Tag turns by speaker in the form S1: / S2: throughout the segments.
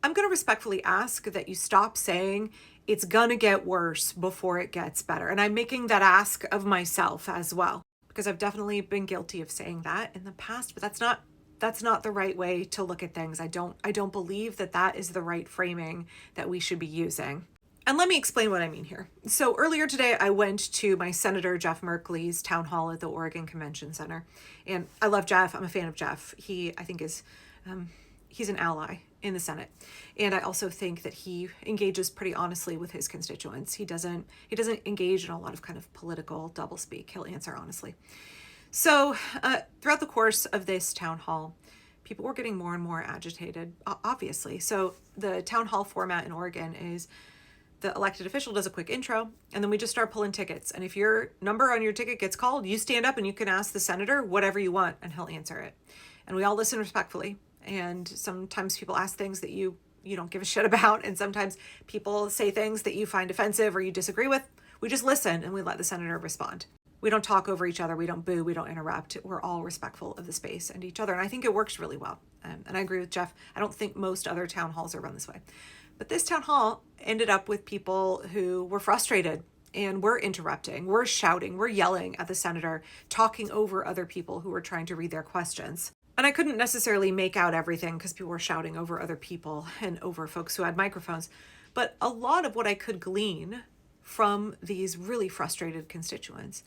S1: I'm going to respectfully ask that you stop saying it's going to get worse before it gets better. And I'm making that ask of myself as well, because I've definitely been guilty of saying that in the past, but that's not the right way to look at things. I don't believe that that is the right framing that we should be using. And let me explain what I mean here. So earlier today, I went to my Senator Jeff Merkley's town hall at the Oregon Convention Center. And I love Jeff. I'm a fan of Jeff. I think he's an ally in the Senate. And I also think that he engages pretty honestly with his constituents. He doesn't engage in a lot of kind of political doublespeak. He'll answer honestly. So throughout the course of this town hall, people were getting more and more agitated, obviously. So the town hall format in Oregon is the elected official does a quick intro, and then we just start pulling tickets. And if your number on your ticket gets called, you stand up and you can ask the senator whatever you want, and he'll answer it. And we all listen respectfully. And sometimes people ask things that you don't give a shit about, and sometimes people say things that you find offensive or you disagree with. We just listen and we let the senator respond. We don't talk over each other. We don't boo. We don't interrupt. We're all respectful of the space and each other. And I think it works really well. And I agree with Jeff. I don't think most other town halls are run this way. But this town hall ended up with people who were frustrated and were interrupting, were shouting, were yelling at the senator, talking over other people who were trying to read their questions. And I couldn't necessarily make out everything because people were shouting over other people and over folks who had microphones. But a lot of what I could glean from these really frustrated constituents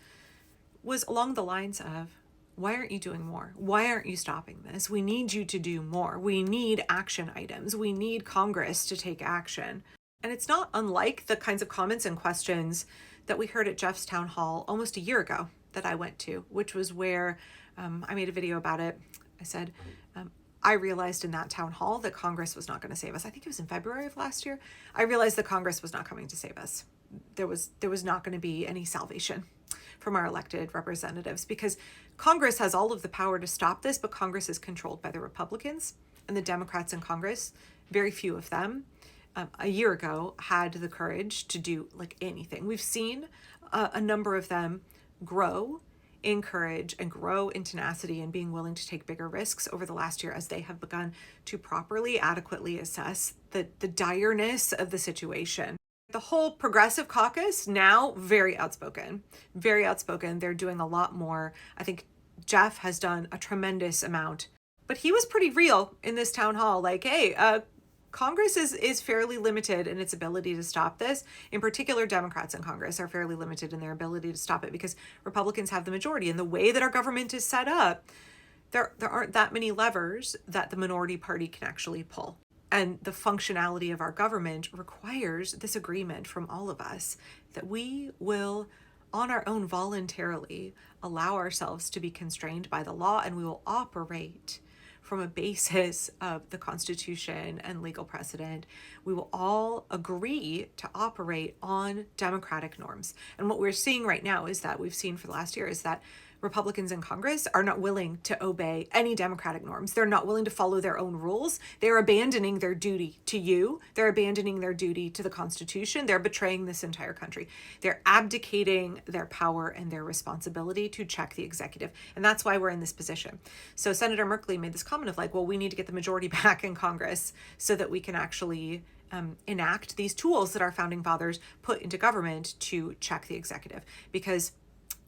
S1: was along the lines of, why aren't you doing more? Why aren't you stopping this? We need you to do more. We need action items. We need Congress to take action. And it's not unlike the kinds of comments and questions that we heard at Jeff's town hall almost a year ago that I went to, which was where I made a video about it. I said, I realized in that town hall that Congress was not going to save us. I think it was in February of last year. I realized that Congress was not coming to save us. There was not going to be any salvation from our elected representatives, because Congress has all of the power to stop this, but Congress is controlled by the Republicans, and the Democrats in Congress, very few of them, a year ago had the courage to do like anything. We've seen a number of them grow in courage and grow in tenacity and being willing to take bigger risks over the last year as they have begun to properly, adequately assess the direness of the situation. The whole progressive caucus now very outspoken. They're doing a lot more. I think Jeff has done a tremendous amount, but he was pretty real in this town hall. Like, hey, Congress is fairly limited in its ability to stop this. In particular, Democrats in Congress are fairly limited in their ability to stop it because Republicans have the majority. And the way that our government is set up, there aren't that many levers that the minority party can actually pull. And the functionality of our government requires this agreement from all of us that we will, on our own voluntarily, allow ourselves to be constrained by the law, and we will operate from a basis of the Constitution and legal precedent. We will all agree to operate on democratic norms. And what we're seeing right now is that we've seen for the last year is that Republicans in Congress are not willing to obey any democratic norms. They're not willing to follow their own rules. They're abandoning their duty to you. They're abandoning their duty to the Constitution. They're betraying this entire country. They're abdicating their power and their responsibility to check the executive. And that's why we're in this position. So Senator Merkley made this comment of like, well, we need to get the majority back in Congress so that we can actually enact these tools that our founding fathers put into government to check the executive, because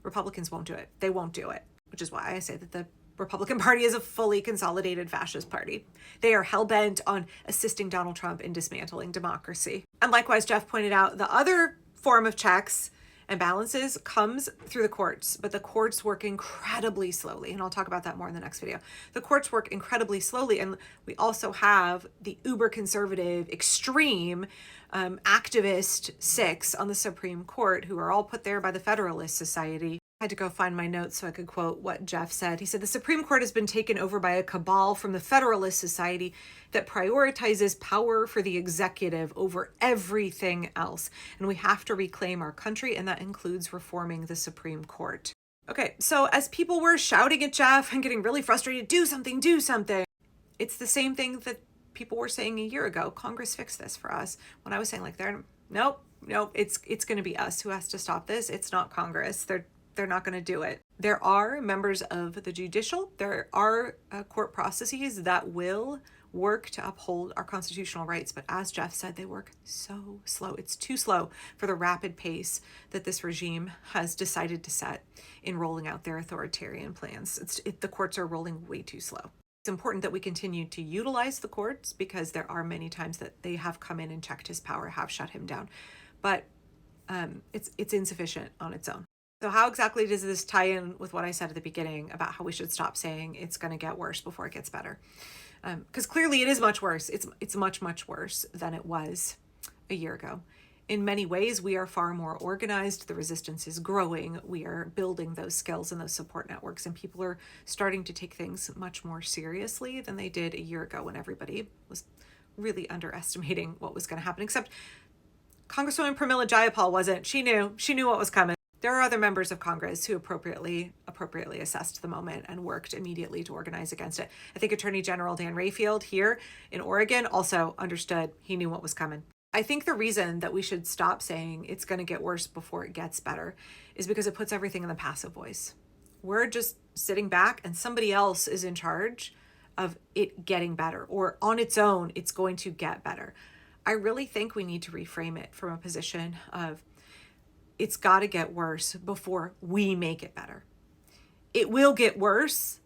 S1: Republicans won't do it. They won't do it, which is why I say that the Republican Party is a fully consolidated fascist party. They are hell-bent on assisting Donald Trump in dismantling democracy. And likewise, Jeff pointed out, the other form of checks and balances comes through the courts, but the courts work incredibly slowly. And I'll talk about that more in the next video. The courts work incredibly slowly. And we also have the uber conservative, extreme activist 6 on the Supreme Court who are all put there by the Federalist Society. I had to go find my notes so I could quote what Jeff said. He said, the Supreme Court has been taken over by a cabal from the Federalist Society that prioritizes power for the executive over everything else. And we have to reclaim our country, and that includes reforming the Supreme Court. Okay, so as people were shouting at Jeff and getting really frustrated, do something, it's the same thing that people were saying a year ago. Congress fixed this for us. When I was saying like, nope, it's going to be us who has to stop this. It's not Congress. They're not going to do it. There are members of the judicial, there are court processes that will work to uphold our constitutional rights. But as Jeff said, they work so slow. It's too slow for the rapid pace that this regime has decided to set in rolling out their authoritarian plans. The courts are rolling way too slow. It's important that we continue to utilize the courts because there are many times that they have come in and checked his power, have shut him down. But it's insufficient on its own. So how exactly does this tie in with what I said at the beginning about how we should stop saying it's going to get worse before it gets better? Because clearly it is much worse. It's much, much worse than it was a year ago. In many ways, we are far more organized. The resistance is growing. We are building those skills and those support networks, and people are starting to take things much more seriously than they did a year ago when everybody was really underestimating what was going to happen. Except Congresswoman Pramila Jayapal wasn't. She knew what was coming. There are other members of Congress who appropriately assessed the moment and worked immediately to organize against it. I think Attorney General Dan Rayfield here in Oregon also understood. He knew what was coming. I think the reason that we should stop saying it's going to get worse before it gets better is because it puts everything in the passive voice. We're just sitting back and somebody else is in charge of it getting better, or on its own, it's going to get better. I really think we need to reframe it from a position of it's got to get worse before we make it better. It will get worse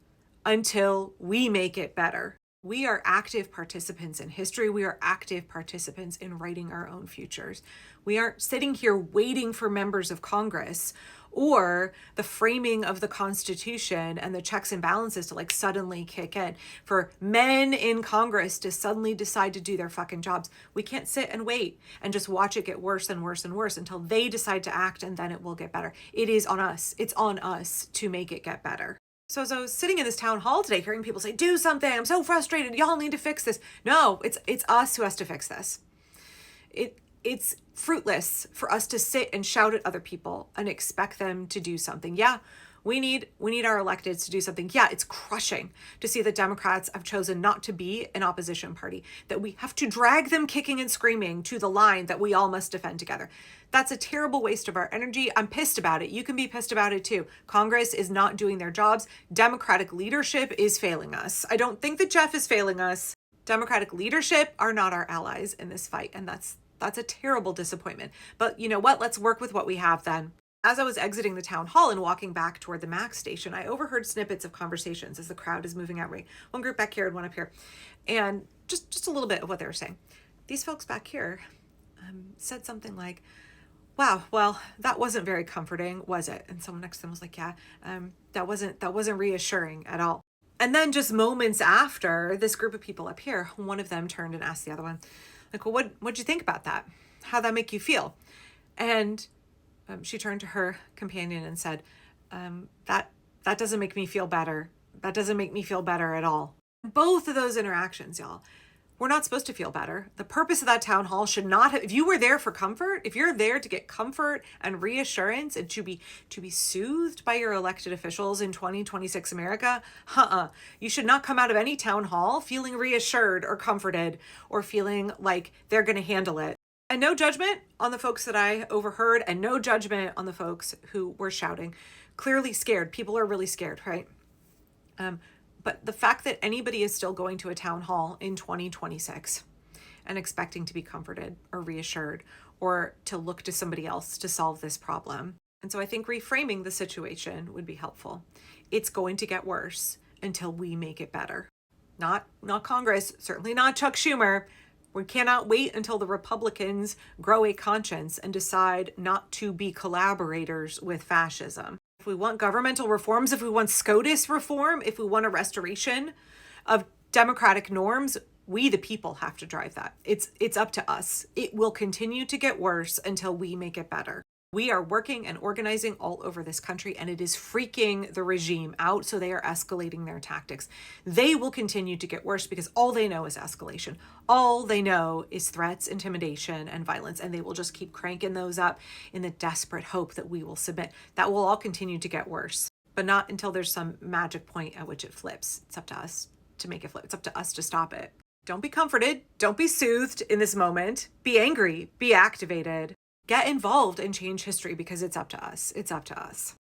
S1: until we make it better. We are active participants in history. We are active participants in writing our own futures. We aren't sitting here waiting for members of Congress or the framing of the Constitution and the checks and balances to suddenly kick in, for men in Congress to suddenly decide to do their fucking jobs. We can't sit and wait and just watch it get worse and worse and worse until they decide to act, and then it will get better. It is on us. It's on us to make it get better. So as I was sitting in this town hall today, hearing people say, do something, I'm so frustrated, y'all need to fix this. No, it's us who has to fix this. It's fruitless for us to sit and shout at other people and expect them to do something. Yeah, we need our electeds to do something. Yeah, it's crushing to see that Democrats have chosen not to be an opposition party, that we have to drag them kicking and screaming to the line that we all must defend together. That's a terrible waste of our energy. I'm pissed about it. You can be pissed about it too. Congress is not doing their jobs. Democratic leadership is failing us. I don't think that Jeff is failing us. Democratic leadership are not our allies in this fight, and that's a terrible disappointment. But you know what? Let's work with what we have then. As I was exiting the town hall and walking back toward the Max station, I overheard snippets of conversations as the crowd is moving out. Right, one group back here and one up here, and just a little bit of what they were saying. These folks back here said something like, "Wow, well, that wasn't very comforting, was it?" And someone next to them was like, "Yeah, that wasn't reassuring at all." And then just moments after, this group of people up here, one of them turned and asked the other one, like, "Well, what'd you think about that? How'd that make you feel?" And she turned to her companion and said, that doesn't make me feel better. That doesn't make me feel better at all. Both of those interactions, y'all, we're not supposed to feel better. The purpose of that town hall should not have, if you were there for comfort, if you're there to get comfort and reassurance and to be soothed by your elected officials in 2026 America, you should not come out of any town hall feeling reassured or comforted or feeling like they're going to handle it. And no judgment on the folks that I overheard, and no judgment on the folks who were shouting. Clearly scared. People are really scared, right? But the fact that anybody is still going to a town hall in 2026 and expecting to be comforted or reassured or to look to somebody else to solve this problem. And so I think reframing the situation would be helpful. It's going to get worse until we make it better. Not Congress, certainly not Chuck Schumer. We cannot wait until the Republicans grow a conscience and decide not to be collaborators with fascism. If we want governmental reforms, if we want SCOTUS reform, if we want a restoration of democratic norms, we the people have to drive that. It's up to us. It will continue to get worse until we make it better. We are working and organizing all over this country, and it is freaking the regime out, so they are escalating their tactics. They will continue to get worse because all they know is escalation. All they know is threats, intimidation, and violence, and they will just keep cranking those up in the desperate hope that we will submit. That will all continue to get worse, but not until there's some magic point at which it flips. It's up to us to make it flip. It's up to us to stop it. Don't be comforted. Don't be soothed in this moment. Be angry. Be activated. Get involved and change history because it's up to us. It's up to us.